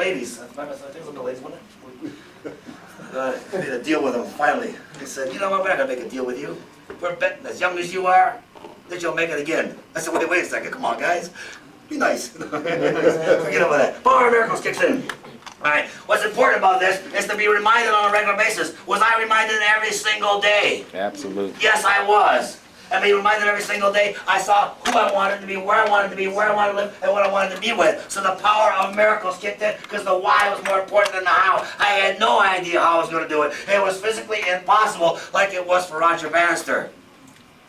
ladies. I think it was the ladies, wasn't it? Made a deal with them finally. They said, you know what, we're not going to make a deal with you. We're betting as young as you are that you'll make it again. I said, wait a second, come on guys. Be nice. Forget about that. Power of miracles kicks in. Alright, what's important about this is to be reminded on a regular basis. Was I reminded every single day? Absolutely. Yes, I was. And being reminded every single day, I saw who I wanted to be, where I wanted to be, where I wanted to live, and what I wanted to be with. So the power of miracles kicked in because the why was more important than the how. I had no idea how I was going to do it. It was physically impossible, like it was for Roger Bannister,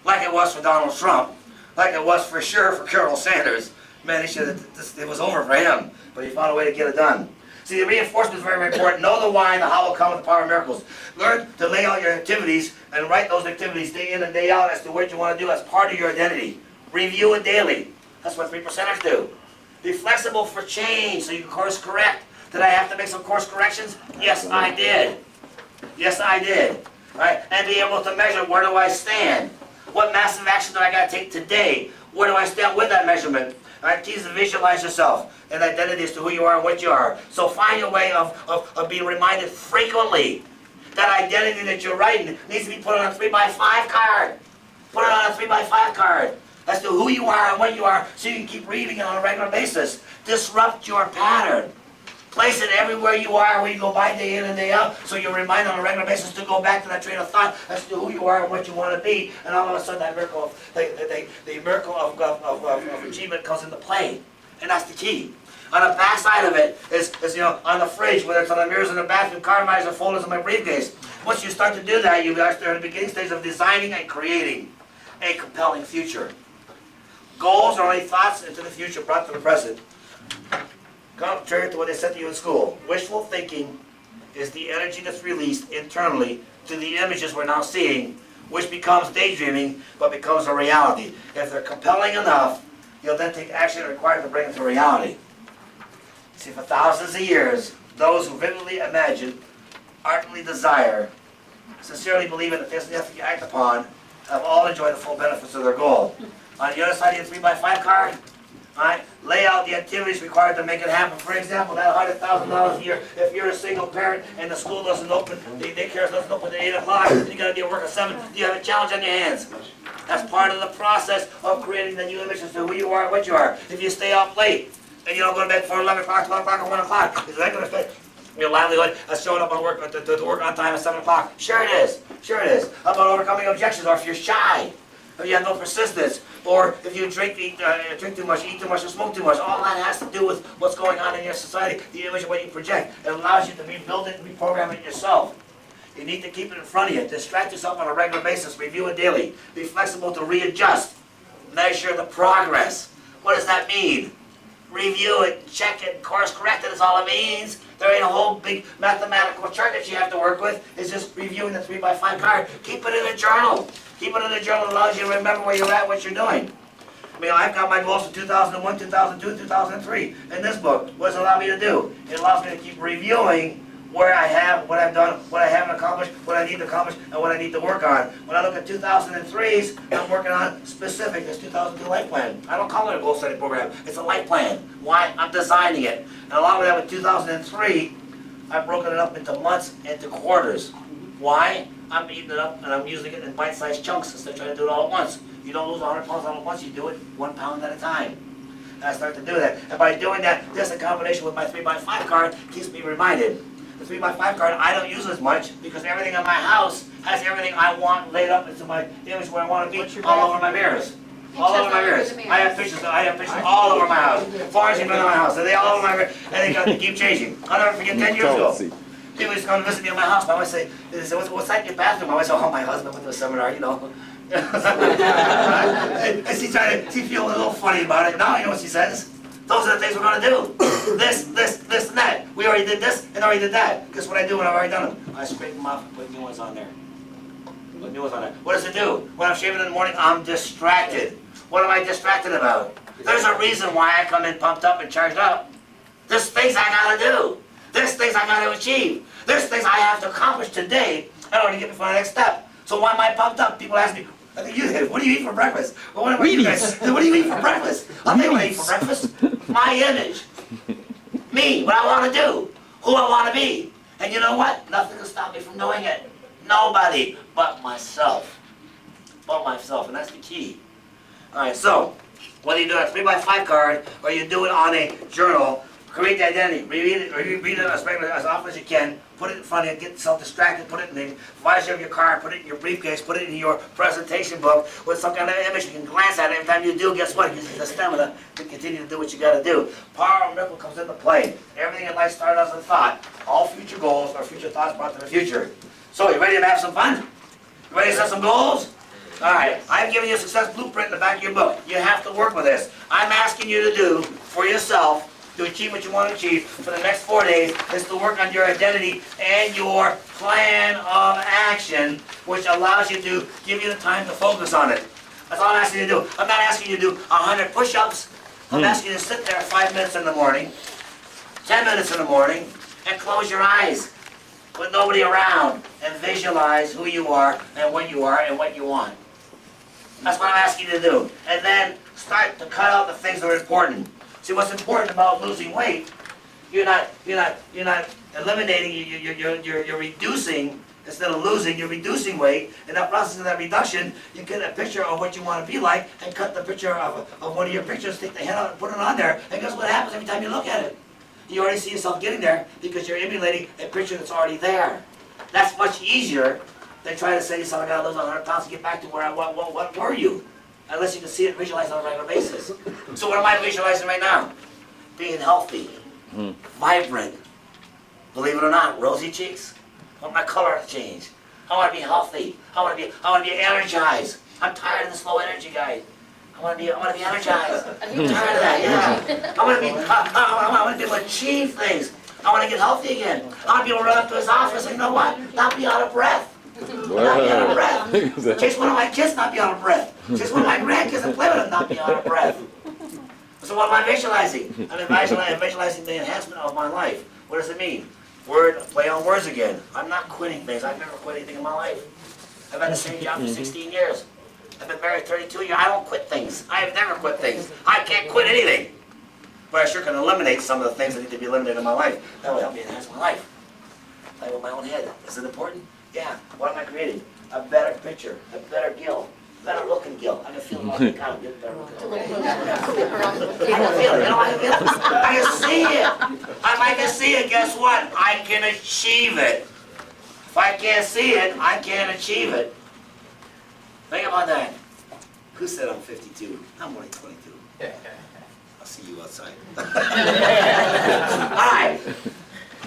like it was for Donald Trump, like it was for sure for Colonel Sanders. Man, it was over for him, but he found a way to get it done. See, the reinforcement is very, very important. Know the why and the how will come with the power of miracles. Learn to lay out your activities and write those activities day in and day out as to what you want to do as part of your identity. Review it daily. That's what 3%ers do. Be flexible for change so you can course correct. Did I have to make some course corrections? Yes, I did. Yes, I did. Right? And be able to measure, where do I stand? What massive action do I got to take today? Where do I stand with that measurement? Alright, key is to visualize yourself and identity as to who you are and what you are. So find a way of being reminded frequently. That identity that you're writing needs to be put on a 3x5 card. Put it on a 3x5 card as to who you are and what you are so you can keep reading it on a regular basis. Disrupt your pattern. Place it everywhere you are, where you go by day in and day out, so you're reminded on a regular basis to go back to that train of thought as to who you are and what you want to be, and all of a sudden that miracle of, the miracle of achievement comes into play, and that's the key. On the back side of it is you know, on the fridge, whether it's on the mirrors in the bathroom, card markers, or folders in my briefcase. Once you start to do that, you are in the beginning stage of designing and creating a compelling future. Goals are only thoughts into the future brought to the present. Contrary to what they said to you in school, wishful thinking is the energy that's released internally to the images we're now seeing, which becomes daydreaming, but becomes a reality. If they're compelling enough, you'll then take action required to bring it to reality. See, for thousands of years, those who vividly imagine, ardently desire, sincerely believe in the things they have to act upon, have all enjoyed the full benefits of their goal. On the other side of your 3x5 card, right, lay out the activities required to make it happen. For example, that $100,000 a year, if you're a single parent and the school doesn't open, the daycare doesn't open at 8 o'clock, and you got to be at work at 7, you have a challenge on your hands. That's part of the process of creating the new images of who you are and what you are. If you stay up late, and you don't go to bed before 11 o'clock, 12 o'clock, or 1 o'clock, is that going to affect your livelihood of showing up on work to work on time at 7 o'clock? Sure it is. Sure it is. How about overcoming objections, or if you're shy, or you have no persistence, or if you drink too much, eat too much, or smoke too much? All that has to do with what's going on in your society, the image of what you project. It allows you to rebuild it and reprogram it yourself. You need to keep it in front of you. Distract yourself on a regular basis. Review it daily. Be flexible to readjust. Measure the progress. What does that mean? Review it, check it, course correct it is all it means. There ain't a whole big mathematical chart that you have to work with. It's just reviewing the 3x5 card. Keep it in a journal. Keep it in a journal. It allows you to remember where you're at, what you're doing. I mean, I've got my goals for 2001, 2002, 2003 in this book. What does it allow me to do? It allows me to keep reviewing where I have, what I've done, what I haven't accomplished, what I need to accomplish, and what I need to work on. When I look at 2003s, I'm working on specific, this 2002 life plan. I don't call it a goal setting program, it's a life plan. Why? I'm designing it. And along with that, with 2003, I've broken it up into months, into quarters. Why? I'm eating it up and I'm using it in bite-sized chunks instead of trying to do it all at once. You don't lose 100 pounds all at once, you do it 1 pound at a time. And I start to do that. And by doing that, this in combination with my 3x5 card keeps me reminded. The 3x5 card I don't use as much because everything in my house has everything I want laid up into my image where I want to be, all over my mirrors. All over my mirrors. I have pictures all over my house. 400 people in my house. And they all over my mirrors. And they keep changing. I'll never forget 10 years ago. People used to come and visit me in my house. My wife say, what's that in your bathroom? My wife said, oh, my husband went to a seminar, you know. And she feels a little funny about it. Now you know what she says. Those are the things we're going to do. This, and that. We already did this and already did that. Guess what I do when I've already done them? I scrape them off and put new ones on there. Put new ones on there. What does it do? When I'm shaving in the morning, I'm distracted. What am I distracted about? There's a reason why I come in pumped up and charged up. There's things I got to do. There's things I got to achieve. There's things I have to accomplish today in order to get before the next step. So why am I pumped up? People ask me, I think you did. What do you eat for breakfast? Well, what do you guys? What do you eat for breakfast? I'll tell you what I eat for breakfast. My image. Me, what I want to do, who I want to be. And you know what? Nothing can stop me from doing it. Nobody but myself. But myself, and that's the key. All right, so whether you do a 3x5 card or you do it on a journal, create the identity. Read it as often as you can. Put it in front of you. Get yourself distracted. Put it in the visor of your car. Put it in your briefcase. Put it in your presentation book with some kind of image. You can glance at it every time you do. Guess what? It gives you the stamina to continue to do what you got to do. Power of miracle comes into play. Everything in life started as a thought. All future goals are future thoughts brought to the future. So, you ready to have some fun? You ready to set some goals? All right, I've given you a success blueprint in the back of your book. You have to work with this. I'm asking you to do for yourself to achieve what you want to achieve for the next 4 days is to work on your identity and your plan of action, which allows you to give you the time to focus on it. That's all I'm asking you to do. I'm not asking you to do 100 push-ups. I'm asking you to sit there 5 minutes in the morning, 10 minutes in the morning, and close your eyes with nobody around and visualize who you are and what you want. That's what I'm asking you to do. And then start to cut out the things that are important. See, what's important about losing weight, you're not eliminating, you're reducing, instead of losing, you're reducing weight. In that process of that reduction, you get a picture of what you want to be like and cut the picture of one of your pictures, take the head out and put it on there. And guess what happens every time you look at it? You already see yourself getting there because you're emulating a picture that's already there. That's much easier than trying to say to yourself, I gotta lose 100 pounds to get back to where what were you? Unless you can see it and visualize it on a regular basis. So what am I visualizing right now? Being healthy, vibrant, believe it or not, rosy cheeks. I want my color to change. I want to be healthy. I want to be energized. I'm tired of this low energy guy. I want to be energized. I'm tired of that, yeah. I want to be able to achieve things. I want to get healthy again. I want to be able to run up to his office and you know what? Not be out of breath. Not be out of breath. Chase one of my kids, not be out of breath. Chase one of my grandkids and play with them, not be out of breath. So what am I visualizing? I'm visualizing the enhancement of my life. What does it mean? Play on words again. I'm not quitting things. I've never quit anything in my life. I've had the same job for 16 years. I've been married 32 years. I don't quit things. I have never quit things. I can't quit anything. But I sure can eliminate some of the things that need to be eliminated in my life. That will help me enhance my life. Play with my own head. Is it important? Yeah. What am I creating? A better picture. A better GILL. Better looking GILL. I can feel it all the time. Get better looking. I can feel it. You know, I can feel it. I can see it. If I can see it, guess what? I can achieve it. If I can't see it, I can't achieve it. Think about that. Who said I'm 52? I'm only 22. I'll see you outside. Alright.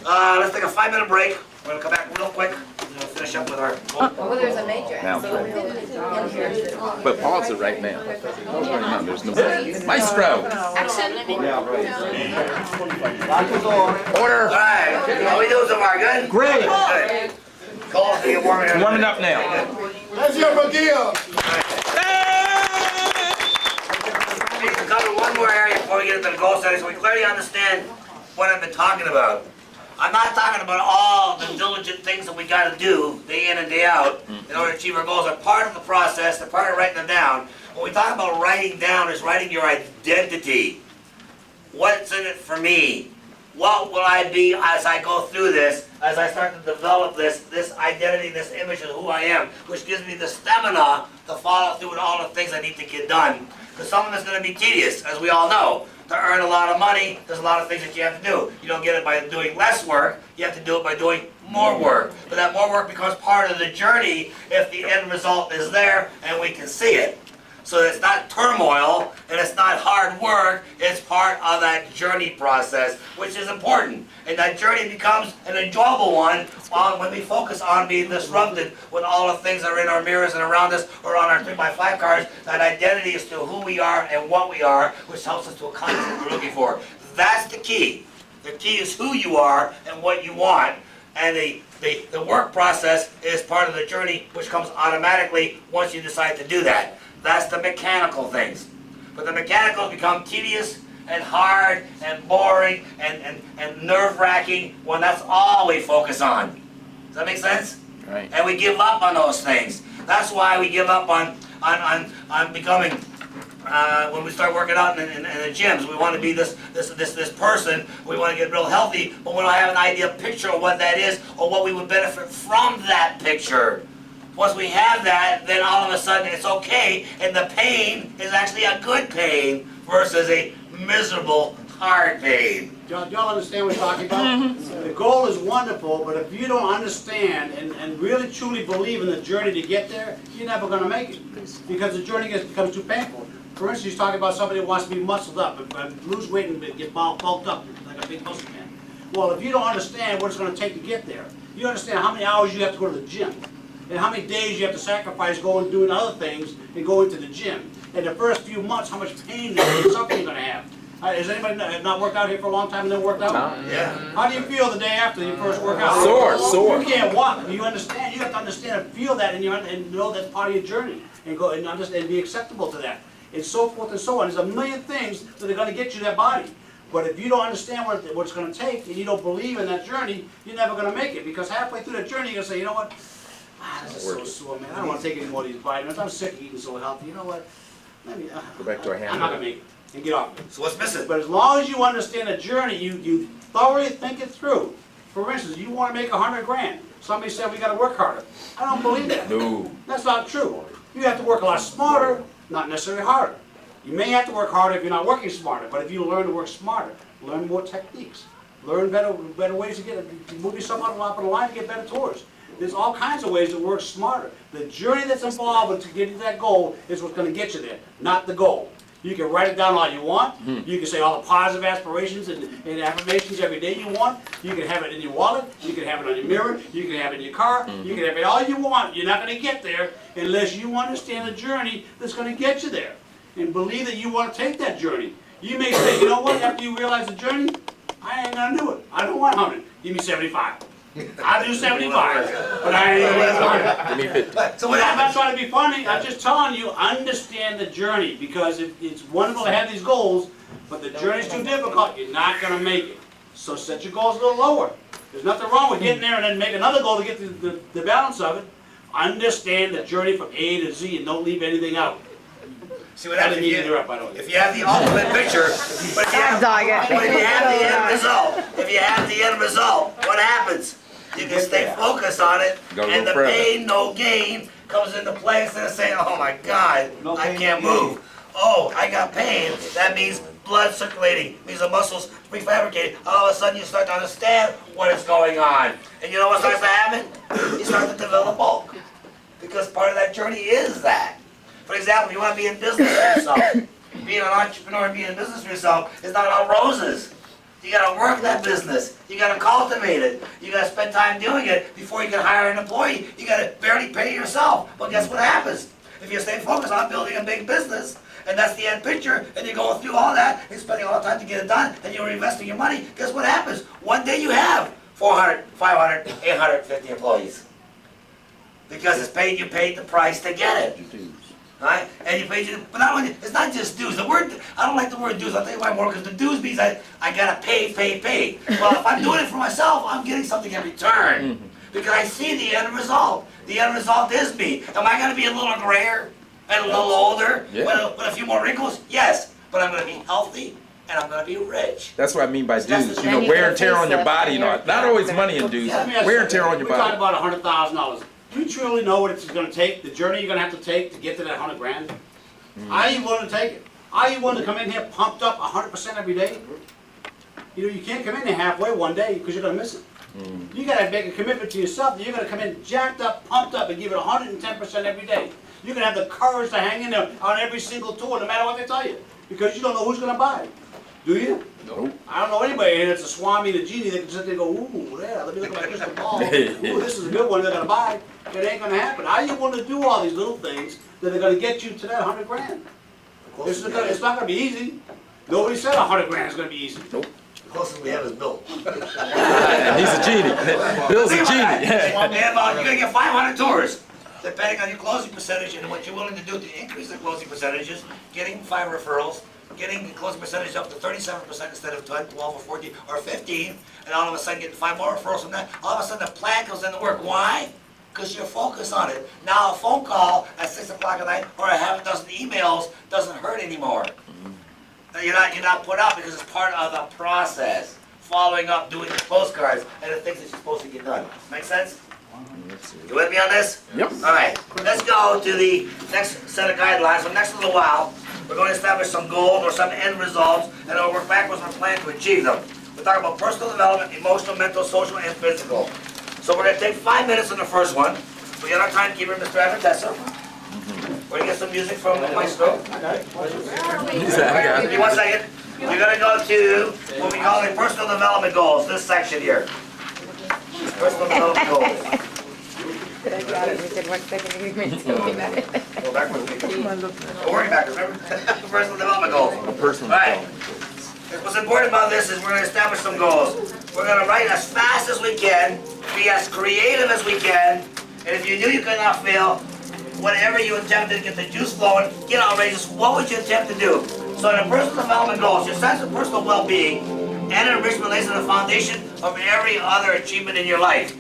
Let's take a 5-minute break. We're going to come back real quick. We're going to finish up with our... Well, there's a major accident. But pause it right now. There's no... Maestro! Action! Order! Alright. How we doing so far? Good? Great! Good. Call for you warming up. Warming up now. Let's hear for GILL. We need to cover one more area before we get into the goal setting so we clearly understand what I've been talking about. I'm not talking about all the diligent things that we got to do day in and day out in order to achieve our goals. They're part of the process. They're part of writing them down. When we talk about writing down is writing your identity. What's in it for me? What will I be as I go through this, as I start to develop this identity, this image of who I am, which gives me the stamina to follow through with all the things I need to get done. Because some of it's going to be tedious, as we all know. To earn a lot of money, there's a lot of things that you have to do. You don't get it by doing less work, you have to do it by doing more work. But that more work becomes part of the journey if the end result is there and we can see it. So it's not turmoil and it's not hard work, it's part of that journey process, which is important. And that journey becomes an enjoyable one when we focus on being disrupted with all the things that are in our mirrors and around us or on our 3x5 cards. That identity is to who we are and what we are, which helps us to accomplish what we're looking for. That's the key. The key is who you are and what you want. And the work process is part of the journey, which comes automatically once you decide to do that. That's the mechanical things. But the mechanicals become tedious and hard and boring and nerve-wracking when that's all we focus on. Does that make sense? Right. And we give up on those things. That's why we give up on becoming when we start working out in the gyms, we want to be this person. We want to get real healthy, but we don't have an idea, picture of what that is, or what we would benefit from that picture. Once we have that, then all of a sudden it's okay, and the pain is actually a good pain versus a miserable, hard pain. Do y'all understand what we're talking about? The goal is wonderful, but if you don't understand and really truly believe in the journey to get there, you're never going to make it, because the journey becomes too painful. For instance, he's talking about somebody who wants to be muscled up, and lose weight and get bulked up like a big muscle man. Well, if you don't understand what it's going to take to get there, you understand how many hours you have to go to the gym, and how many days you have to sacrifice going and doing other things and going to the gym. In the first few months, how much pain and suffering you're going to have. Has anybody not worked out here for a long time and then worked out? Yeah. How do you feel the day after you first work out? Sore. You can't walk. You understand? You have to understand and feel that, and know that's part of your journey, and go and understand and be acceptable to that, and so forth and so on. There's a million things that are going to get you that body. But if you don't understand what it's going to take, and you don't believe in that journey, you're never going to make it. Because halfway through that journey, you're going to say, you know what? This is so sore, man. I don't want to take any more of these vitamins. I'm sick of eating so healthy. You know what? Let me, Go back to our I'm not going to make it. And get off it. So what's missing? But as long as you understand the journey, you thoroughly think it through. For instance, you want to make 100 grand. Somebody said we got to work harder. I don't believe that. No. That's not true. You have to work a lot smarter, not necessarily harder. You may have to work harder if you're not working smarter, but if you learn to work smarter, learn more techniques, learn better ways to move yourself up on the line to get better tours. There's all kinds of ways to work smarter. The journey that's involved to get to that goal is what's going to get you there, not the goal. You can write it down all you want. You can say all the positive aspirations and affirmations every day you want. You can have it in your wallet. You can have it on your mirror. You can have it in your car. You can have it all you want. You're not going to get there unless you understand the journey that's going to get you there. And believe that you want to take that journey. You may say, you know what, after you realize the journey, I ain't going to do it. I don't want 100. Give me 75. I'll do 75, but I ain't going to do 100. Give me 50. So what I'm not happens? trying to be funny. I'm just telling you, understand the journey, because it's wonderful to have these goals, but the journey's too difficult. You're not going to make it. So set your goals a little lower. There's nothing wrong with getting there and then make another goal to get the balance of it. Understand the journey from A to Z and don't leave anything out. See what happens If you have the ultimate picture, but if you have the end result, what happens? You can stay focused on it, and the pain, no gain, comes into play instead of saying, oh my God, I can't move. Oh, I got pain. That means blood circulating, means the muscles prefabricated. All of a sudden you start to understand what is going on. And you know what starts to happen? You start to develop bulk. Because part of that journey is that. For example, you want to be in business for yourself. Being an entrepreneur and being in business for yourself is not all roses. You got to work that business. You got to cultivate it. You got to spend time doing it before you can hire an employee. You got to barely pay yourself. But guess what happens? If you stay focused on building a big business, and that's the end picture, and you're going through all that, and spending all the time to get it done, and you're investing your money, guess what happens? One day you have 400, 500, 850 employees. Because you paid the price to get it. Right? And you pay, but not only, it's not just dues. The word, I don't like the word dues. I'll tell you why more, because the dues means I gotta pay. Well, if I'm doing it for myself, I'm getting something in return. Because I see the end result. The end result is me. Am I gonna be a little grayer and a little older with a few more wrinkles? Yes, but I'm gonna be healthy and I'm gonna be rich. That's what I mean by dues. You know, wear and tear on your body. You know, not always money and dues. Wear and tear on your body. We're talking body. about $100,000. Do you truly know what it's going to take, the journey you're going to have to take to get to that 100 grand? Are you willing to take it? Are you willing to come in here pumped up 100% every day? You know, you can't come in here halfway one day because you're going to miss it. You got to make a commitment to yourself that you're going to come in jacked up, pumped up, and give it 110% every day. You're going to have the courage to hang in there on every single tour, no matter what they tell you, because you don't know who's going to buy it. Do you? Nope. I don't know anybody here that's a Swami and a genie that can sit there and go, ooh, yeah, let me look at my crystal ball. Ooh, this is a good one they're going to buy. It ain't going to happen. How are you going to do all these little things that are going to get you to that 100 grand? It's not going to be easy. Nobody said 100 grand is going to be easy. Nope. The closest we have is Bill. He's a genie. Bill's a genie. And you're going to get 500 tours. Depending on your closing percentage and what you're willing to do to increase the closing percentages, getting 5 referrals, getting the closing percentage up to 37% instead of 12 or 14 or 15, and all of a sudden getting 5 more referrals from that, all of a sudden the plan goes into work. Why? Because you're focused on it. Now a phone call at 6 o'clock at night or a half a dozen emails doesn't hurt anymore. You're not put out because it's part of the process. Following up, doing the postcards, and the things that you're supposed to get done. Make sense? You with me on this? Yep. All right. Let's go to the next set of guidelines. For the next little while, we're going to establish some goals or some end results, and then we'll work backwards on a plan to achieve them. We're talking about personal development, emotional, mental, social, and physical. So we're going to take 5 minutes on the first one. We got our timekeeper, Mr. Advertessa. We're going to get some music from the maestro. Give me 1 second. We're going to go to what we call the personal development goals, this section here. Personal development goals. I got it within 1 second. You can tell me about it. Go backwards. We're working backwards, remember? Personal development goals. Personal All right. What's important about this is we're going to establish some goals. We're going to write as fast as we can, be as creative as we can, and if you knew you could not fail, whatever you attempted to get the juice flowing, get outrageous, what would you attempt to do? So in the personal development goals, your sense of personal well-being and enrichment lays at the foundation of every other achievement in your life.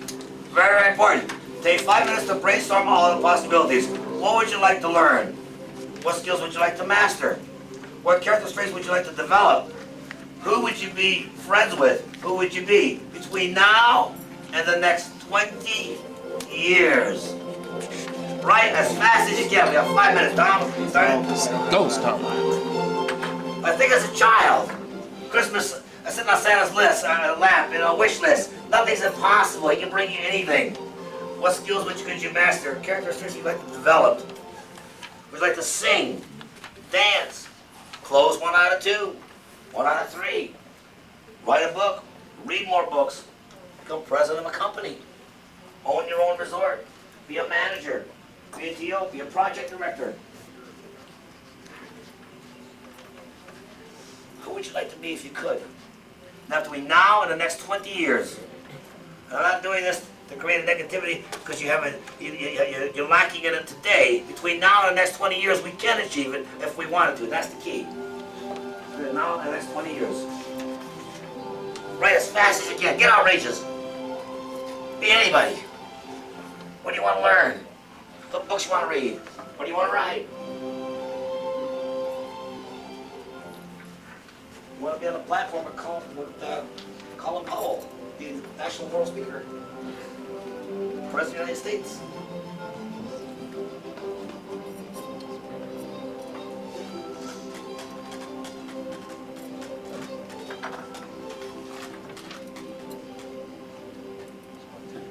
Very, very important. Take 5 minutes to brainstorm all the possibilities. What would you like to learn? What skills would you like to master? What character traits would you like to develop? Who would you be friends with? Who would you be between now and the next 20 years? Right as fast as you can. We have 5 minutes. Tom, start. Ghost Tom. I think as a child, Christmas, I sit on Santa's list, lap, wish list. Nothing's impossible. He can bring you anything. What skills could you master? Characteristics you'd like to develop? Would you like to sing, dance, close 1 out of 2, 1 out of 3, write a book, read more books, become president of a company, own your own resort, be a manager, be a TO, be a project director. Who would you like to be if you could? Now between now and the next 20 years. I'm not doing this to create a negativity because you're lacking in it today. Between now and the next 20 years, we can achieve it if we wanted to. That's the key. Between now and the next 20 years. Write as fast as you can. Get outrageous. Be anybody. What do you want to learn? What books you want to read? What do you want to write? You want to be on a platform with Colin Powell, the national world speaker, President of the United States.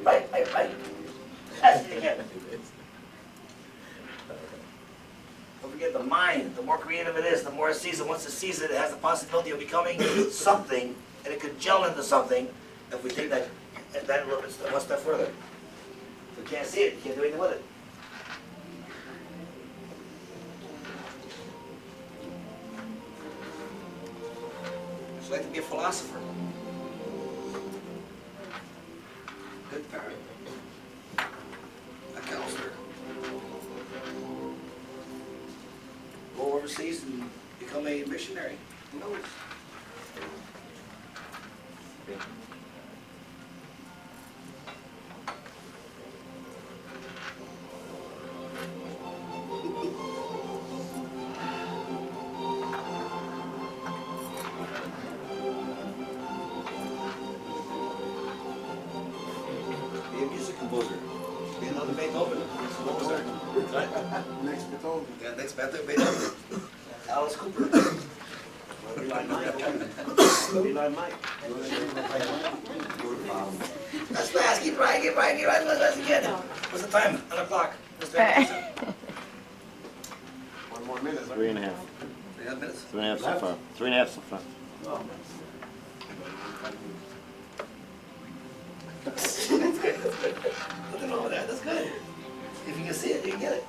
Right. That's it again. Don't forget the mind. The more creative it is, the more it sees it. Once it sees it, it has the possibility of becoming something, and it could gel into something if we take that a little bit, one step further. If we can't see it, you can't do anything with it. Would you like to be a philosopher? Good parent. A counselor. Go overseas and become a missionary. Who knows? Be a music composer. Be another Beethoven. What was that? Next Beethoven. Yeah, next Beethoven. Alice Cooper. That's fast. Keep right. Let's get it. What's the time? 9 o'clock. Mr. Anderson. 1 more minute. 3.5. 3 minutes. 3.5 so far. 3.5 so far. Nothing wrong with that. That's good. If you can see it, you can get it.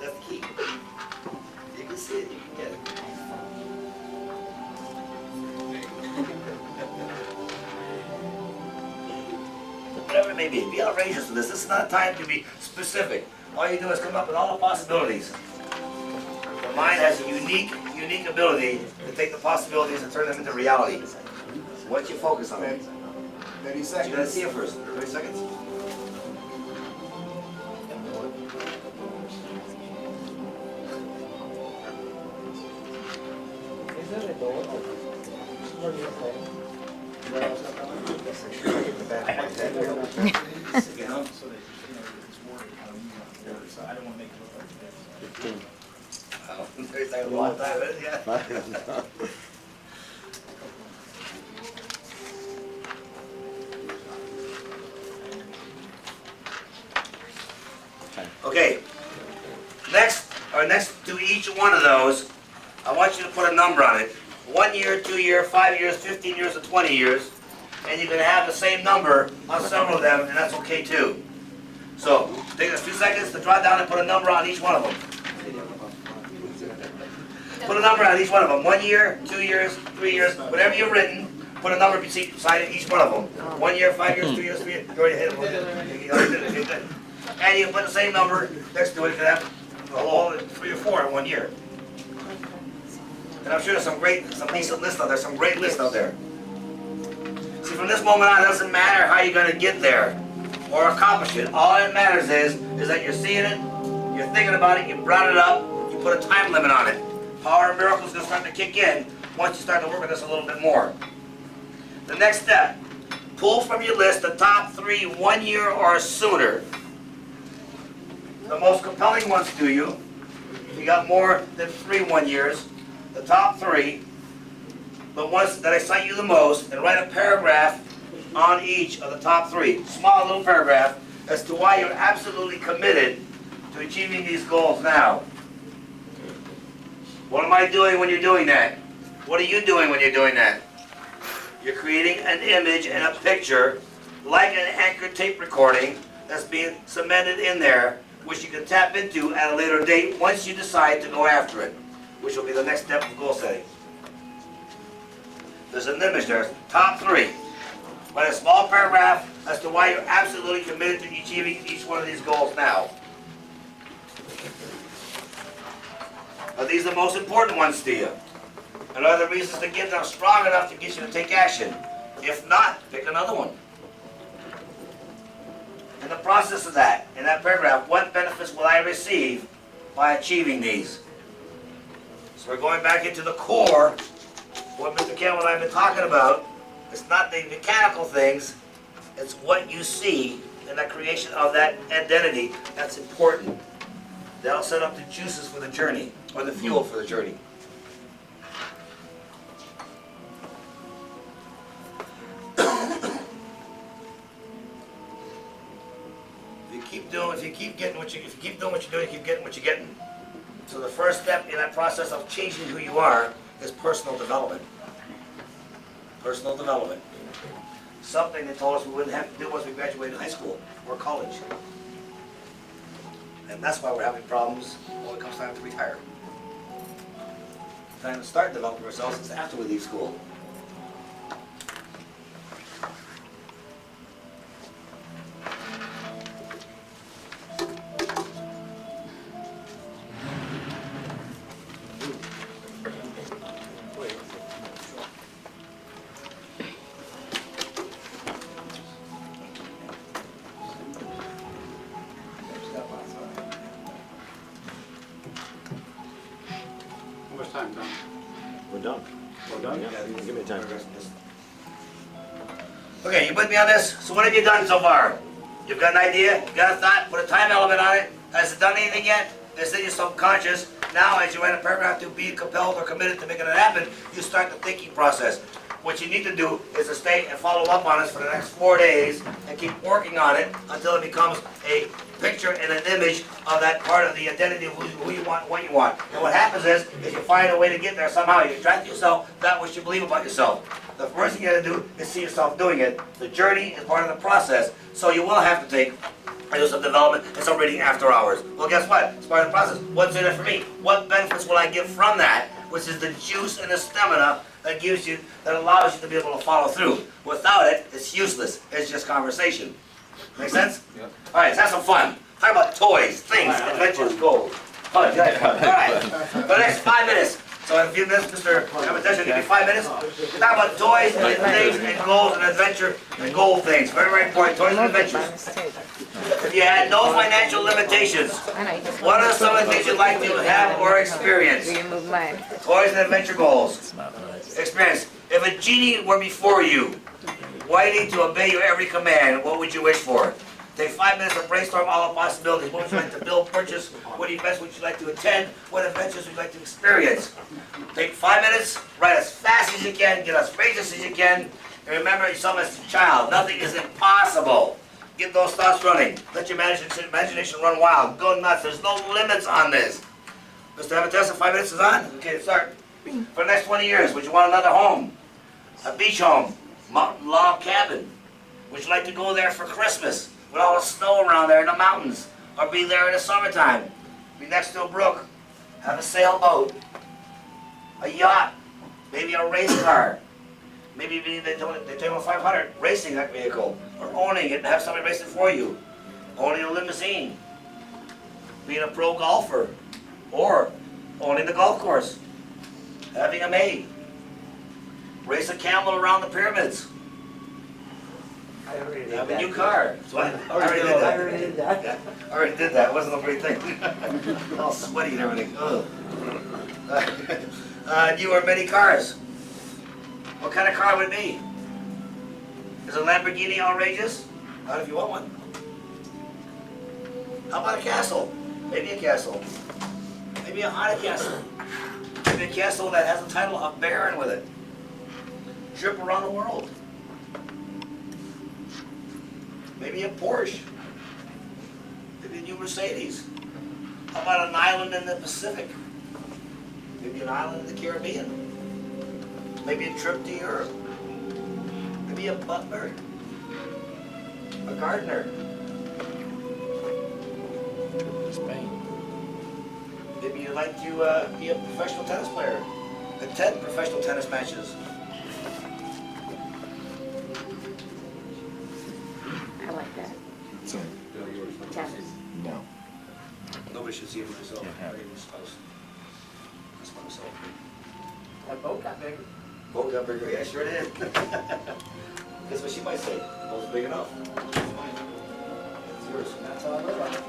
That's the key. You can see it, you can get it. Whatever it may be outrageous with this. This is not time to be specific. All you do is come up with all the possibilities. The mind has a unique ability to take the possibilities and turn them into reality. Once you focus on it. 30 You gotta seconds. see it first. 30 seconds. like that. You know? So that, it's worded how you want it worded, so I don't wanna make it look like this. Oh, there's like a long time, yeah. Okay, next to each one of those, I want you to put a number on it. 1 year, 2 year, 5 years, 15 years, or 20 years. And you can have the same number on several of them, and that's okay too. So, take us 2 seconds to draw down and put a number on each one of them. Put a number on each one of them. 1 year, 2 years, 3 years, whatever you've written, put a number beside each one of them. 1 year, 5 years, 2 years, 3 years. You already hit it. You already did it. Good. And you put the same number next to it. You can have a whole 3 or 4 in 1 year. And I'm sure there's some decent lists out there, some great lists out there. See, from this moment on, it doesn't matter how you're going to get there or accomplish it. All that matters is that you're seeing it, you're thinking about it, you brought it up, you put a time limit on it. Power of miracles is going to start to kick in once you start to work with this a little bit more. The next step, pull from your list the top 3 1 year or sooner. The most compelling ones to you. If you got more than 3 1 years, the top 3, the ones that excite you the most, and write a paragraph on each of the top 3. Small little paragraph as to why you're absolutely committed to achieving these goals now. What am I doing when you're doing that? What are you doing when you're doing that? You're creating an image and a picture like an anchored tape recording that's being cemented in there, which you can tap into at a later date once you decide to go after it, which will be the next step of goal setting. There's an image there, top 3. Write a small paragraph as to why you're absolutely committed to achieving each one of these goals now. Are these the most important ones to you? And are the reasons to get them strong enough to get you to take action? If not, pick another one. In the process of that, in that paragraph, what benefits will I receive by achieving these? So we're going back into the core, what Mr. Campbell and I have been talking about. It's not the mechanical things, it's what you see in the creation of that identity that's important. That'll set up the juices for the journey, or the fuel for the journey. If you keep doing what you're doing, you keep getting what you're getting. So the first step in that process of changing who you are is personal development. Personal development. Something they told us we wouldn't have to do once we graduated high school or college. And that's why we're having problems when it comes time to retire. The time to start developing ourselves is after we leave school. Time, Tom. We're done. We're done? Yeah, give me time. Okay, you with me on this? So what have you done so far? You've got an idea, you've got a thought, put a time element on it. Has it done anything yet? It's in your subconscious. Now as you write a paragraph to be compelled or committed to making it happen, you start the thinking process. What you need to do is to stay and follow up on this for the next 4 days and keep working on it until it becomes a picture and an image of that part of the identity of who you want, what you want. And what happens is you find a way to get there somehow. You attract yourself that which you believe about yourself. The first thing you got to do is see yourself doing it. The journey is part of the process, so you will have to do some development and some reading after hours. Well, guess what? It's part of the process. What's in it for me? What benefits will I get from that? Which is the juice and the stamina that gives you, that allows you to be able to follow through. Without it, it's useless. It's just conversation. Make sense? Yeah. All right, let's have some fun. Talk about toys, things, adventures, goals. All right, for the next 5 minutes. So in a few minutes, Mr. Competition, give me 5 minutes. We're talking about toys and things and goals and adventure and goal things. Very, very important. Toys and adventures. If you had no financial limitations, what are some of the things you'd like to have or experience? Toys and adventure goals. Experience. If a genie were before you, Why do you need to obey your every command? What would you wish for? Take 5 minutes to brainstorm all the possibilities. What would you like to build, purchase? What events would you like to attend? What adventures would you like to experience? Take 5 minutes, write as fast as you can, get as spacious as you can, and remember yourself as a child. Nothing is impossible. Get those thoughts running. Let your imagination run wild. Go nuts. There's no limits on this. Mr. Have a test in 5 minutes is on? Okay, start. For the next 20 years, would you want another home? A beach home? Mountain log cabin? Would you like to go there for Christmas with all the snow around there in the mountains? Or be there in the summertime? Be next to a brook? Have a sailboat? A yacht? Maybe a race car? Maybe be the Daytona 500 racing that vehicle? Or owning it and have somebody race it for you? Owning a limousine? Being a pro golfer? Or owning the golf course? Having a maid? Race a camel around the pyramids? I already did Have a that. new car? What? I already did I that. already did that. Yeah, I already did that. It wasn't a great thing. All sweaty and everything. Ugh. You or many cars? What kind of car would it be? Is a Lamborghini outrageous? Not if you want one. How about a castle? Maybe a castle. Maybe a haunted castle. Maybe a castle that has the title of Baron with it. Trip around the world. Maybe a Porsche. Maybe a new Mercedes. How about an island in the Pacific? Maybe an island in the Caribbean. Maybe a trip to Europe. Maybe a butler. A gardener. Spain. Maybe you'd like to be a professional tennis player. Attend professional tennis matches. I like that. Tennis. No. Nobody should see it for themselves. Can't have it. Maybe a spouse. That's what I'm saying. That boat got bigger. Boat got bigger. Yeah, sure did. That's what she might say. Boat's big enough. It's yours. That's how I live on it.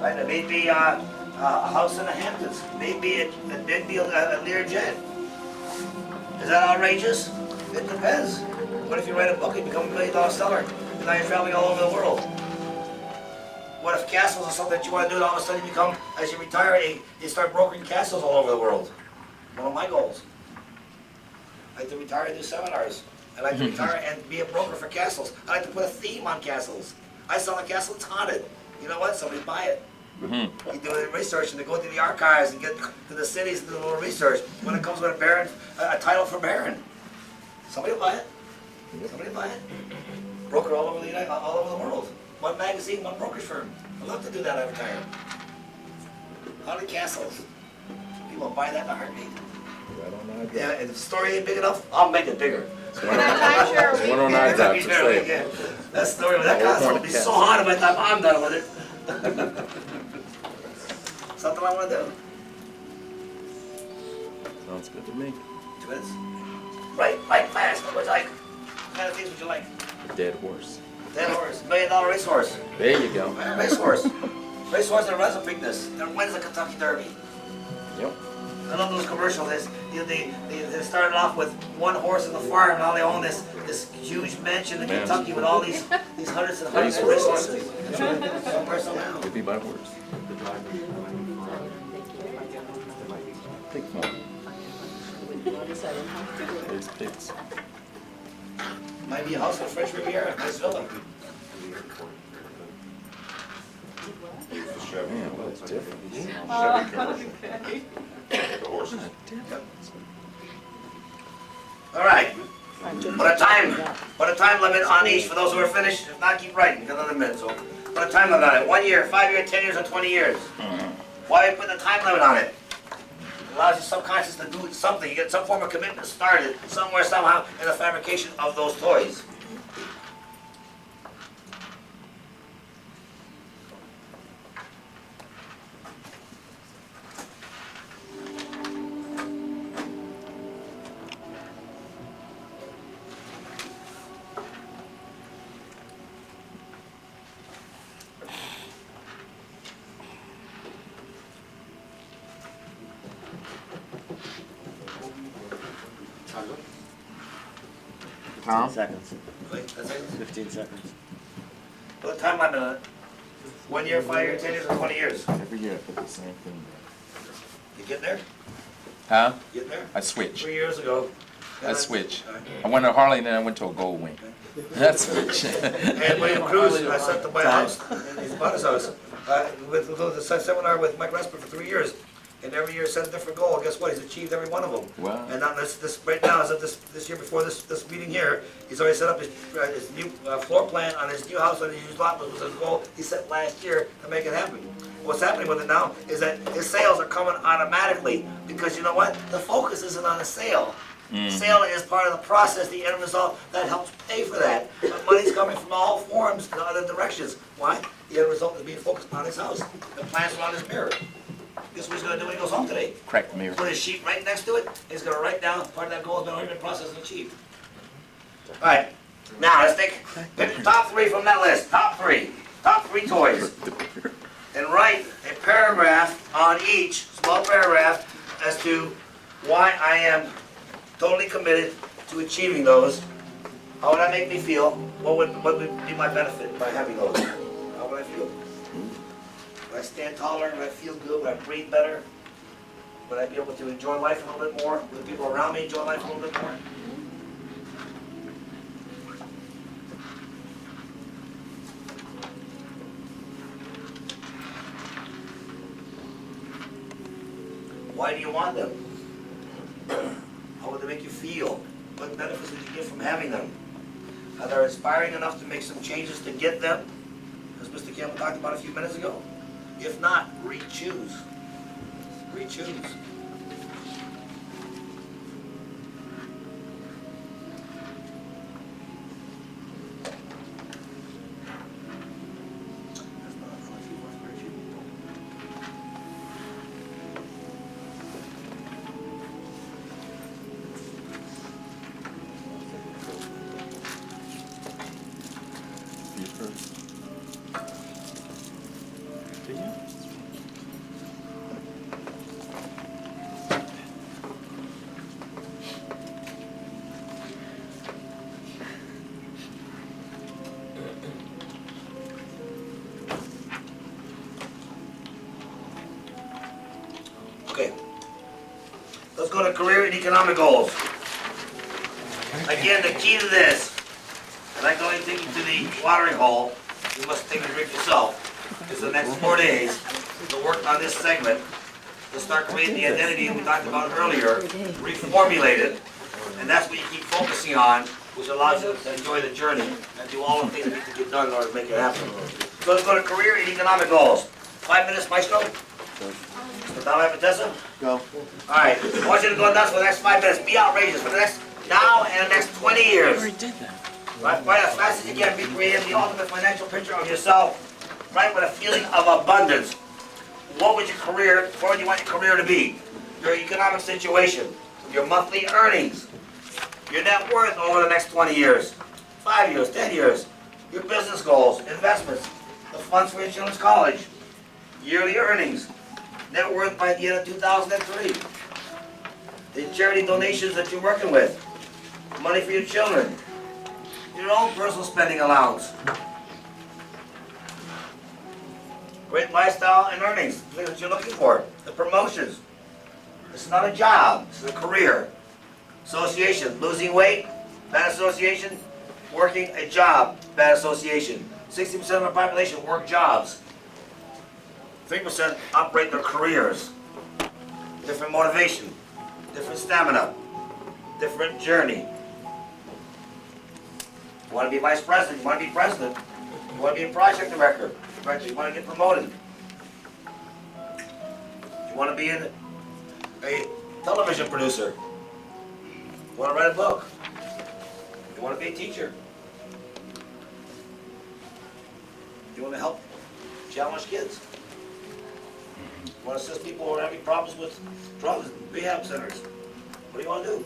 Right, it may be a house in the Hamptons. Maybe a Learjet. Is that outrageous? It depends. What if you write a book and become $1 million seller, and now you're traveling all over the world? What if castles are something that you want to do, and all of a sudden you become, as you retire, you start brokering castles all over the world? One of my goals. I like to retire and do seminars. I like to retire and be a broker for castles. I like to put a theme on castles. I sell a castle, it's haunted. You know what? Somebody buy it. You do the research and they go to the archives and get to the cities and do a little research. When it comes with a baron, a title for baron, somebody will buy it. Somebody will buy it. Broker all over the world. One magazine, one brokerage firm. I'd love to do that. I retire. Haunted castles. People will buy that in a heartbeat. Yeah, if the story ain't big enough, I'll make it bigger. One on nine times for sale. Yeah. That story with that castle would be so hard by the time I'm done with it. Something I want to do. Sounds good to me. 2 minutes. Right, fast. What would you like? What kind of things would you like? A dead horse. Dead horse. $1 million racehorse. There you go. Racehorse. Racehorse that runs a Preakness. That wins the Kentucky Derby. Yep. I love those commercials. They started off with one horse in the farm, and now they own this huge mansion in Kentucky with all these hundreds and hundreds of racehorses. Somewhere, somehow. Could be by horse. Pick one. There's picks. Might be a house in the French Riviera, nice villa. Man, what's different? All right. Put a time limit on each for those who are finished. If not, keep writing. Got another minute, so put a time limit on it. 1 year, 5 years, 10 years, or 20 years. Why are you putting a time limit on it? It allows your subconscious to do something. You get some form of commitment started somewhere, somehow, in the fabrication of those toys. Tom? seconds. Wait, that's it? 15 seconds. Put a time limit on it. 1 year, 5 years, 10 years, or 20 years. Every year I put the same thing You getting there? Huh? Getting there? I switched. 3 years ago. I switched. All right. I went to Harley and then I went to a Gold Wing. That's switch. And William Cruz, I sent to buy a house, and he's bought his house. With the seminar with Mike Resper for 3 years, and every year set a different goal. Guess what? He's achieved every one of them. Wow. And now this right now is that this year before this meeting here, he's already set up his new floor plan on his new house on his new lot, which was his goal he set last year to make it happen. What's happening with it now is that his sales are coming automatically because you know what? The focus isn't on the sale. Sale is part of the process, the end result that helps pay for that. But money's coming from all forms in other directions. Why? The end result is being focused on his house. The plans are on his mirror. Guess what he's going to do when he goes home today? Crack the mirror. Put his sheet right next to it. He's going to write down part of that goal has been already been processed and achieved. All right. Now let's pick the top 3 from that list. Top 3 toys. And write a paragraph on each, small paragraph, as to why I am totally committed to achieving those. How would that make me feel? What would be my benefit by having those? How would I feel? Would I stand taller? Would I feel good? Would I breathe better? Would I be able to enjoy life a little bit more? Would the people around me enjoy life a little bit more? Why do you want them? How would they make you feel? What benefits did you get from having them? Are they inspiring enough to make some changes to get them? As Mr. Campbell talked about a few minutes ago? If not, re-choose. Re-choose. You first. Do you? Okay. Let's go to career and economic goals. Again, the key to this, and I'm going to take you to the watering hole. You must take a drink yourself. It's the next 4 days to work on this segment, to start creating the identity we talked about earlier, reformulate it, and that's what you keep focusing on, which allows you to enjoy the journey and do all the things that need to get done in order to make it happen. So let's go to career and economic goals. 5 minutes, Maestro. Mr. Tom Epitesa? Go. All right, I want you to go nuts for the next 5 minutes. Be outrageous for the next, now and the next 20 years. Write as fast as you can. Be creative. The ultimate financial picture of yourself. Write with a feeling of abundance. What would you want your career to be? Your economic situation. Your monthly earnings. Your net worth over the next 20 years. 5 years, 10 years. Your business goals, investments. The funds for your children's college. Yearly earnings. Net worth by the end of 2003. The charity donations that you're working with. Money for your children. Your own personal spending allowance. Great lifestyle and earnings. The things that you're looking for. The promotions. This is not a job. This is a career. Association. Losing weight. Bad association. Working a job. Bad association. 60% of the population work jobs. 3% operate their careers. Different motivation. Different stamina. Different journey. You want to be vice president, you want to be president, you want to be a project director, you want to get promoted. You want to be a television producer. You want to write a book. You want to be a teacher. You want to help challenge kids. You want to assist people who are having problems with drugs, rehab centers. What do you want to do?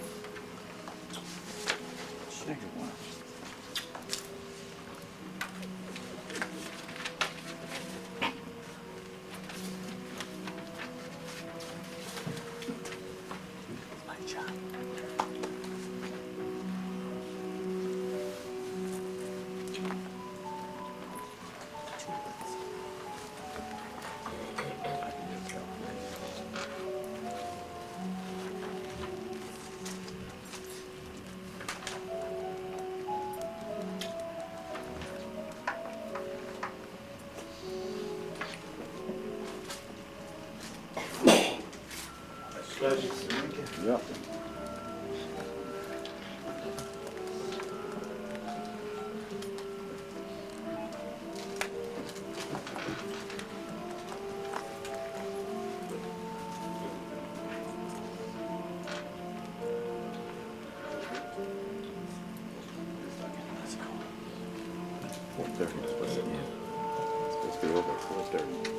4:30 is supposed to be. It's supposed to be over at 4:30.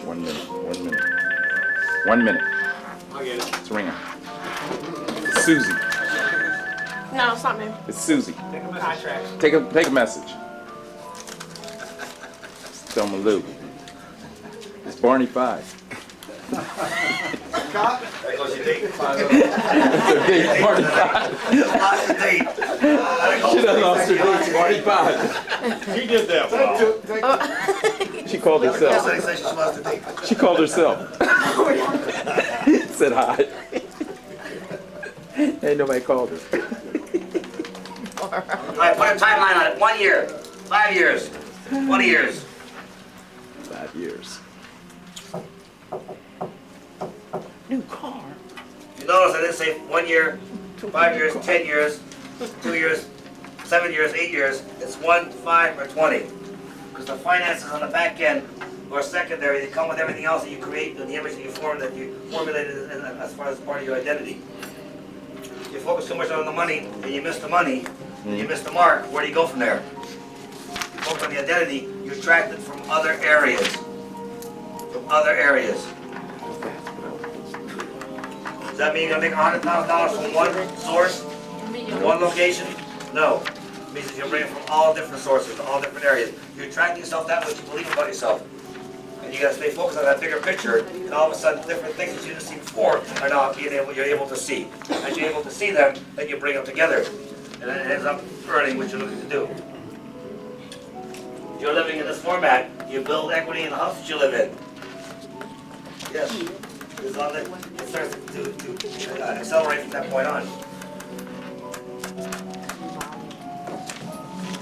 One minute. 1 minute. 1 minute. I get it. It's ringing. It's Susie. No, it's not me. It's Susie. Take a contract. Take a message. Tell them Lou. It's Barney 5. There goes your date. It's a big Barney 5. Lost your date. She done lost her date. Barney 5. He did that, Bob. She called herself. Somebody said she lost her date. She called herself. Said hi. Ain't nobody called her. All right, put a timeline on it. 1 year, 5 years, 20 years. 5 years. New car. You notice I didn't say 1 year, 5 years, 10 years, 2 years, 7 years, 8 years. It's 1, 5, or 20. Because the finances on the back end are secondary. They come with everything else that you create and the image that you form, that you formulated as far as part of your identity. You focus too much on the money and you miss the money, and you miss the mark. Where do you go from there? You focus on the identity, you attract it from other areas. From other areas. Does that mean you're going to make $100,000 from one source, one location? No. It means that you're bringing from all different sources, all different areas. You're attracting yourself that which you believe about yourself. And you got to stay focused on that bigger picture, and all of a sudden different things that you didn't see before are now you're able to see. As you're able to see them, then you bring them together. And then it ends up earning what you're looking to do. If you're living in this format, you build equity in the house that you live in. Yes. It starts to accelerate from that point on.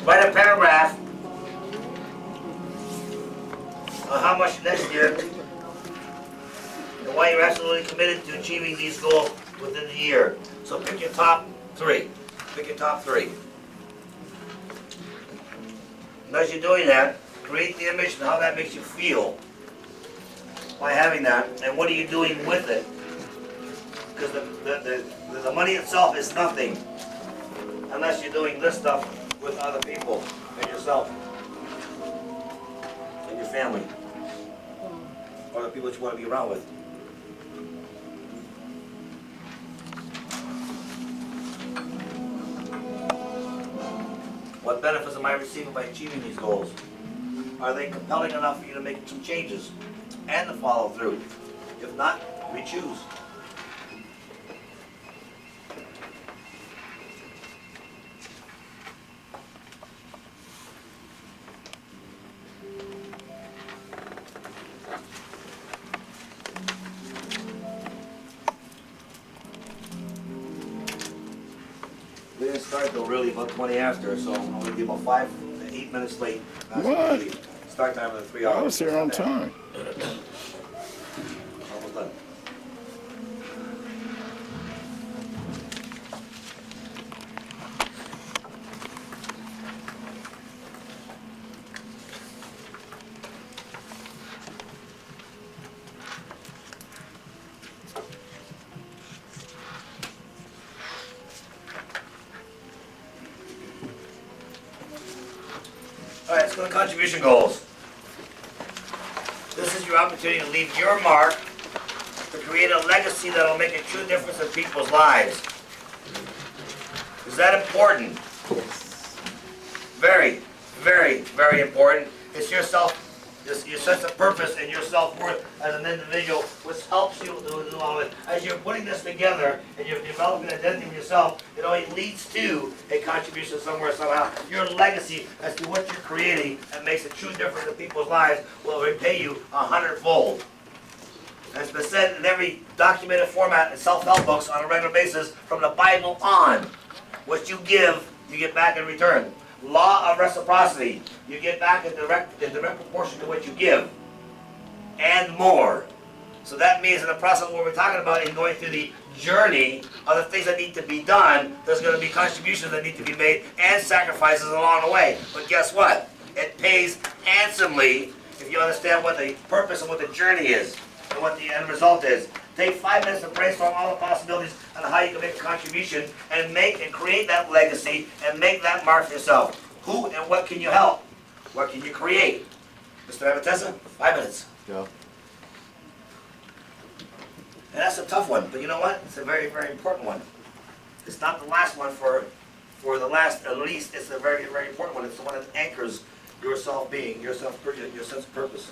Write a paragraph on how much next year and why you're absolutely committed to achieving these goals within the year. So pick your top 3. Pick your top 3. And as you're doing that, create the image and how that makes you feel by having that, and what are you doing with it? Because the money itself is nothing unless you're doing this stuff with other people and yourself and your family or the people that you want to be around with. What benefits am I receiving by achieving these goals? Are they compelling enough for you to make some changes and to follow through? If not, re-choose. We didn't start though really about 20 after, so I'm going to be about 5 to 8 minutes late. What? Start time of the 3 hours. I was here on time. Almost done. All right, let's go to contribution goals. This is your opportunity to leave your mark, to create a legacy that will make a true difference in people's lives. Is that important? Yes. Very, very, very important. It's your sense of purpose and your self-worth as an individual, which helps you do all of it. As you're putting this together and you're developing an identity of yourself, it always leads to a contribution somewhere, somehow. Your legacy as to what you're creating that makes a true difference in people's lives will repay you 100-fold. And it's been said in every documented format in self-help books on a regular basis from the Bible on. What you give, you get back in return. Law of reciprocity. You get back in direct proportion to what you give. And more. So that means in the process of what we're talking about in going through the journey of the things that need to be done, there's going to be contributions that need to be made and sacrifices along the way. But guess what? It pays handsomely if you understand what the purpose and what the journey is and what the end result is. Take 5 minutes to brainstorm all the possibilities on how you can make a contribution and make and create that legacy and make that mark for yourself. Who and what can you help? What can you create? Mr. Amatessa, 5 minutes. Go. And that's a tough one, but you know what? It's a very, very important one. It's not the last one for the last, at least. It's a very, very important one. It's the one that anchors your self-being, your sense of purpose.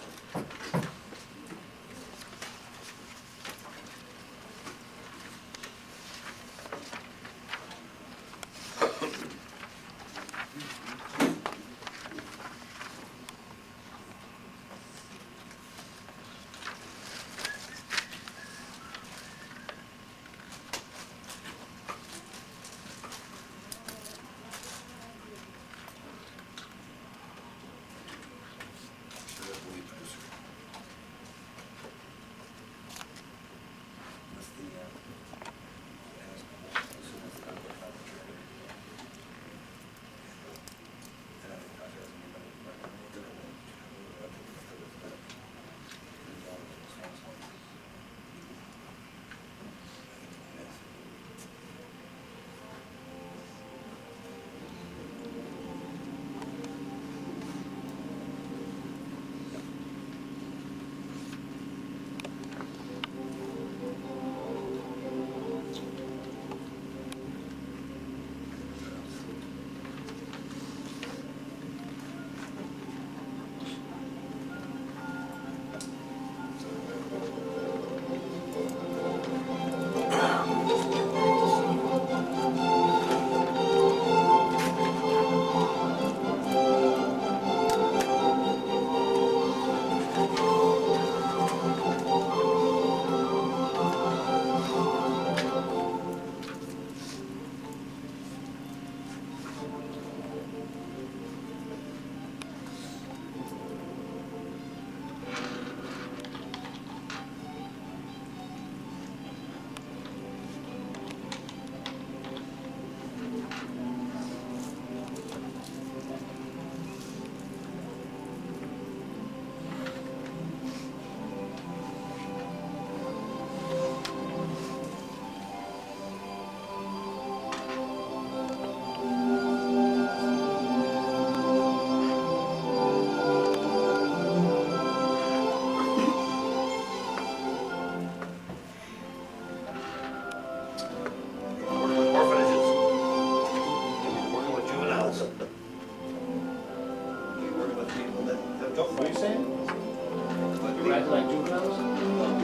What are you saying? You guys like juveniles?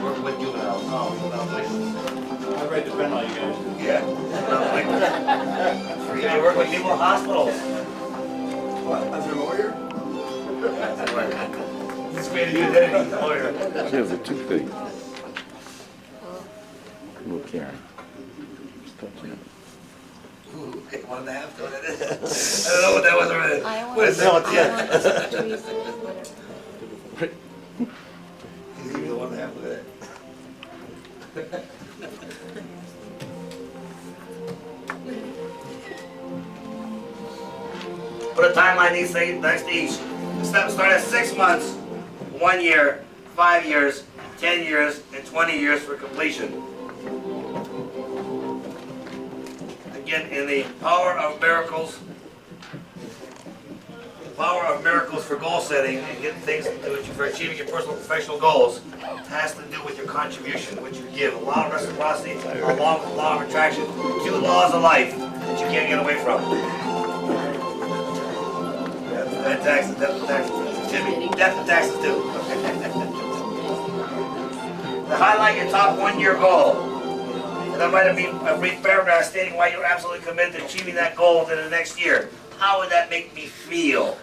Work with juveniles. Oh, I read the pen all you guys. Yeah. You work with people in hospitals. What? As a lawyer? This made a new identity, lawyer. She has a toothache. Little Karen. Just touching it. Ooh, 1.5. I don't know what that was already. What is that? He's giving me the 1.5. Look at that. Put a timeline next to each. Start at 6 months, 1 year, 5 years, 10 years, and 20 years for completion. Again, in the power of miracles for goal setting and getting things to do for achieving your personal and professional goals has to do with your contribution, which you give. A law of reciprocity, along with the law of attraction. 2 laws of life that you can't get away from. Death taxes, excuse me, death and taxes too. To highlight your top 1 year goal. And then write a brief paragraph stating why you're absolutely committed to achieving that goal within the next year. How would that make me feel?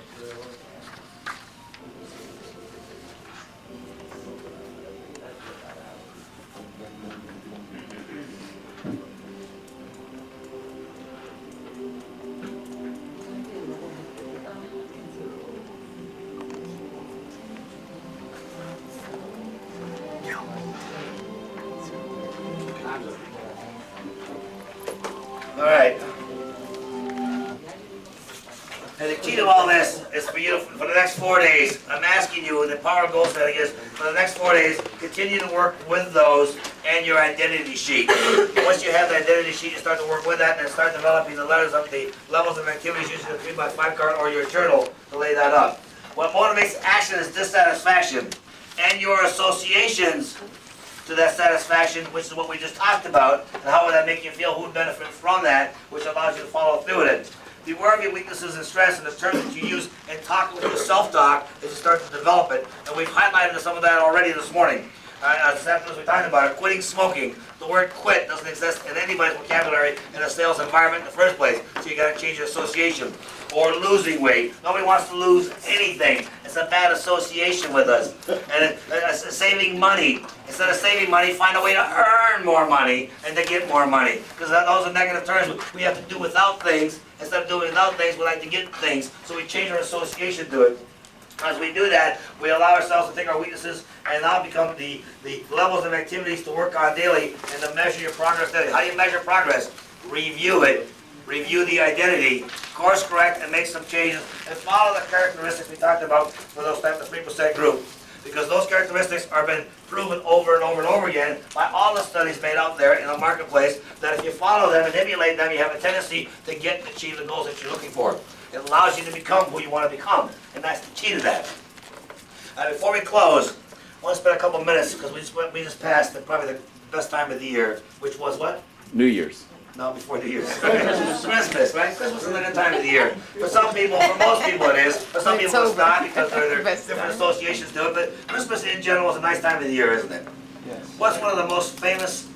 All right. And the key to all this is for you, for the next 4 days, I'm asking you, the power of goal setting is, for the next 4 days, continue to work with those and your identity sheet. Once you have the identity sheet, you start to work with that and start developing the letters of the levels of activities using the 3x5 card or your journal to lay that up. What motivates action is dissatisfaction, and your associations to that satisfaction, which is what we just talked about, and how would that make you feel, who would benefit from that, which allows you to follow through with it. Beware of your weaknesses and stress and the terms that you use in talking with your self-talk as you start to develop it. And we've highlighted some of that already this morning. This afternoon we talked about it. Quitting smoking. The word quit doesn't exist in anybody's vocabulary in a sales environment in the first place. So you got to change your association. Or losing weight. Nobody wants to lose anything. It's a bad association with us. And saving money. Instead of saving money, find a way to earn more money and to get more money. Because those are negative terms. We have to do without things. Instead of doing without things, we like to get things. So we change our association to it. As we do that, we allow ourselves to take our weaknesses and now become the levels of activities to work on daily and to measure your progress daily. How do you measure progress? Review it. Review the identity, course correct, and make some changes, and follow the characteristics we talked about for those type of 3% group. Because those characteristics are been proven over and over and over again by all the studies made out there in the marketplace, that if you follow them and emulate them, you have a tendency to get and achieve the goals that you're looking for. It allows you to become who you want to become, and that's the key to that. Before we close, I want to spend a couple minutes, because we just passed probably the best time of the year, which was what? New Year's. No, before New Year's. Christmas, right? Christmas is a good time of the year. For some people, for most people it is. For some people it's not, because there are different associations to it. But Christmas in general is a nice time of the year, isn't it? Yes. What's one of the most famous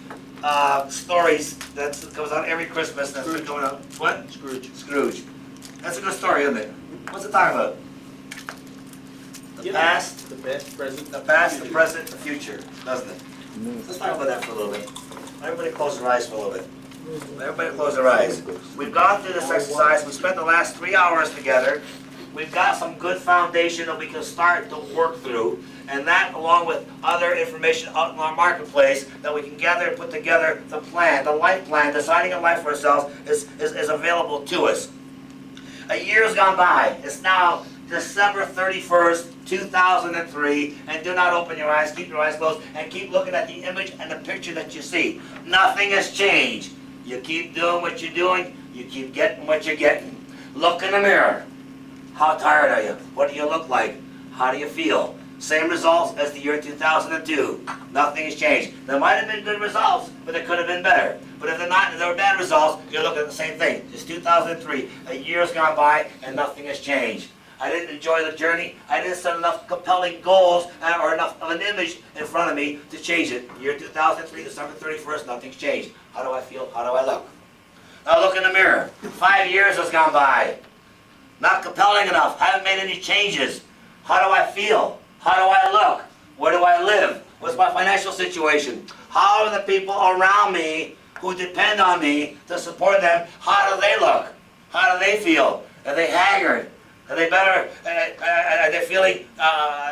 stories that comes out every Christmas that's been going out? What? Scrooge. Scrooge. That's a good story, isn't it? What's it talking about? The past, The past, present. the past, the present, the future, doesn't it? Let's talk about that for a little bit. Everybody close their eyes for a little bit. Everybody close their eyes. We've gone through this exercise. We spent the last 3 hours together. We've got some good foundation that we can start to work through. And that, along with other information out in our marketplace that we can gather and put together, the plan, the life plan, deciding a life for ourselves is available to us. A year's gone by. It's now December 31st, 2003, and do not open your eyes, keep your eyes closed, and keep looking at the image and the picture that you see. Nothing has changed. You keep doing what you're doing, you keep getting what you're getting. Look in the mirror. How tired are you? What do you look like? How do you feel? Same results as the year 2002. Nothing has changed. There might have been good results, but it could have been better. But if they're not, if there were bad results, you're looking at the same thing. It's 2003. A year's gone by, and nothing has changed. I didn't enjoy the journey. I didn't set enough compelling goals or enough of an image in front of me to change it. Year 2003, December 31st, nothing's changed. How do I feel? How do I look? Now look in the mirror. 5 years has gone by. Not compelling enough. Haven't made any changes. How do I feel? How do I look? Where do I live? What's my financial situation? How are the people around me who depend on me to support them, how do they look? How do they feel? Are they haggard? Are they better? Are they feeling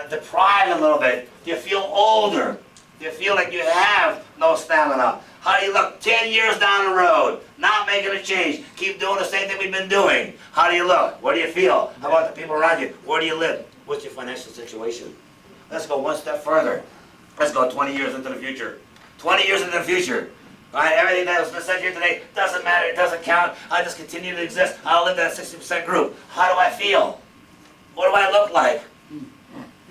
deprived a little bit? Do you feel older? Do you feel like you have no stamina? How do you look 10 years down the road? Not making a change. Keep doing the same thing we've been doing. How do you look? What do you feel? How about the people around you? Where do you live? What's your financial situation? Let's go one step further. Let's go 20 years into the future. 20 years into the future. All right, everything that was said here today doesn't matter, it doesn't count. I just continue to exist. I'll live that 60% group. How do I feel? What do I look like?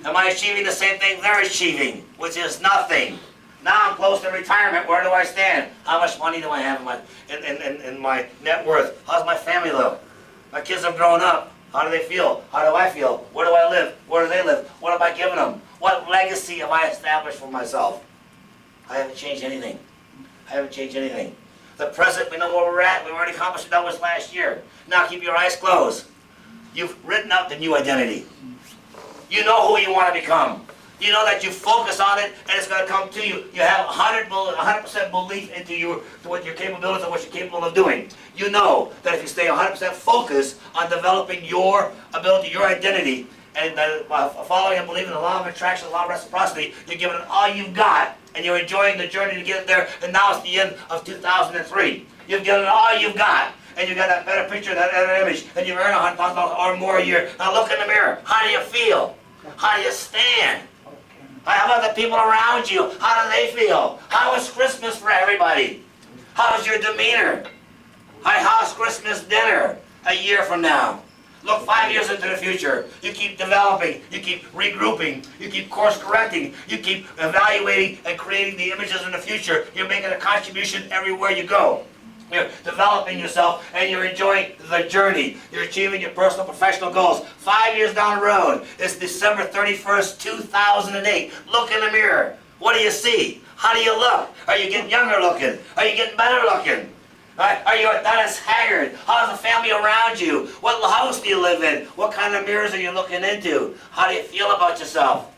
Am I achieving the same thing they're achieving, which is nothing? Now I'm close to retirement. Where do I stand? How much money do I have in my net worth? How's my family look? My kids have grown up. How do they feel? How do I feel? Where do I live? Where do they live? What have I given them? What legacy have I established for myself? I haven't changed anything. I haven't changed anything. The present, we know where we're at. We've already accomplished it. That was last year. Now keep your eyes closed. You've written out the new identity. You know who you want to become. You know that you focus on it and it's going to come to you. You have 100% belief into what your capabilities and what you're capable of doing. You know that if you stay 100% focused on developing your ability, your identity, and following and believing the law of attraction, the law of reciprocity, you're giving it all you've got, and you're enjoying the journey to get there, and now it's the end of 2003. You've given it all you've got, and you've got that better picture, that better image, and you've earned $100,000 or more a year. Now look in the mirror. How do you feel? How do you stand? How about the people around you? How do they feel? How is Christmas for everybody? How's your demeanor? How's Christmas dinner a year from now? Look 5 years into the future. You keep developing, you keep regrouping, you keep course correcting, you keep evaluating and creating the images in the future. You're making a contribution everywhere you go. You're developing yourself and you're enjoying the journey. You're achieving your personal professional goals. 5 years down the road, it's December 31st, 2008. Look in the mirror. What do you see? How do you look? Are you getting younger looking? Are you getting better looking? Are you not as haggard? How's the family around you? What house do you live in? What kind of mirrors are you looking into? How do you feel about yourself?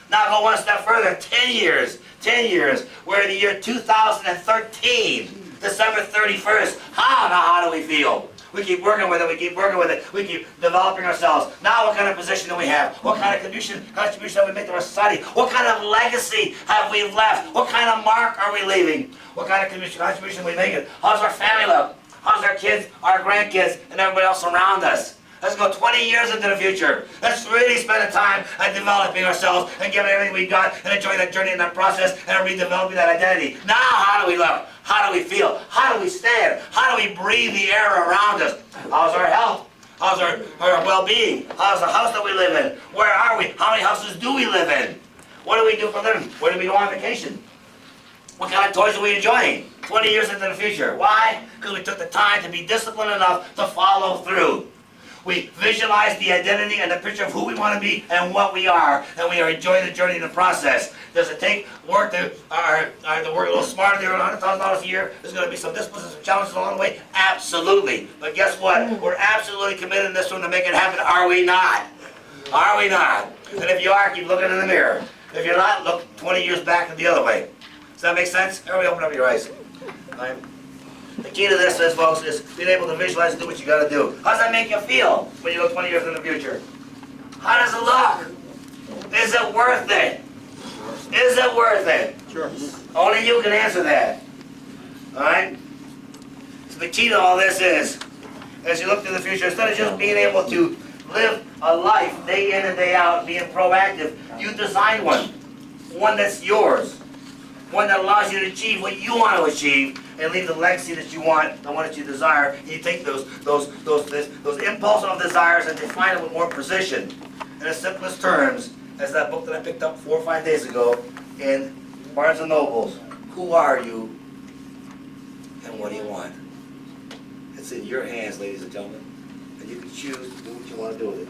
Now go one step further, 10 years. 10 years. We're in the year 2013. December 31st. How do we feel? We keep working with it, we keep working with it, we keep developing ourselves. Now what kind of position do we have? What kind of contribution have we made to our society? What kind of legacy have we left? What kind of mark are we leaving? What kind of contribution are we making? How's our family look? How's our kids, our grandkids, and everybody else around us? Let's go 20 years into the future. Let's really spend the time at developing ourselves and giving everything we got and enjoying that journey and that process and redeveloping that identity. Now how do we look? How do we feel? How do we stand? How do we breathe the air around us? How's our health? How's our well-being? How's the house that we live in? Where are we? How many houses do we live in? What do we do for living? Where do we go on vacation? What kind of toys are we enjoying 20 years into the future? Why? Because we took the time to be disciplined enough to follow through. We visualize the identity and the picture of who we want to be and what we are, and we are enjoying the journey and the process. Does it take work to work a little smarter? They're $100,000 a year. There's going to be some disciplines and challenges along the way. Absolutely. But guess what? We're absolutely committed in this one to make it happen. Are we not? Are we not? And if you are, keep looking in the mirror. If you're not, look 20 years back and the other way. Does that make sense? Everybody open up your eyes. The key to this is, folks, is being able to visualize and do what you got to do. How does that make you feel when you look 20 years in the future? How does it look? Is it worth it? Is it worth it? Sure. Only you can answer that. All right? So the key to all this is, as you look to the future, instead of just being able to live a life day in and day out, being proactive, you design one that's yours. One that allows you to achieve what you want to achieve and leave the legacy that you want, the one that you desire. And you take those impulsive desires and define it with more precision. In the simplest terms, as that book that I picked up 4 or 5 days ago in Barnes & Noble's, Who Are You and What Do You Want? It's in your hands, ladies and gentlemen. And you can choose to do what you want to do with it.